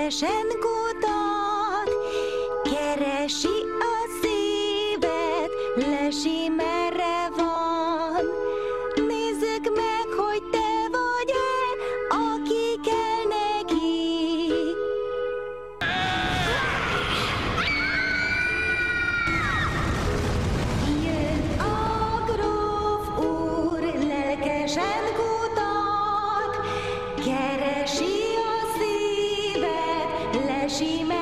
lelkesen kutat, keresi a szívet, lesi merre van. Nézzük meg, hogy te vagy-e, aki kell neki. Jön a gróf úr, lelkesen kutat, keresi a szívet, lesi merre van.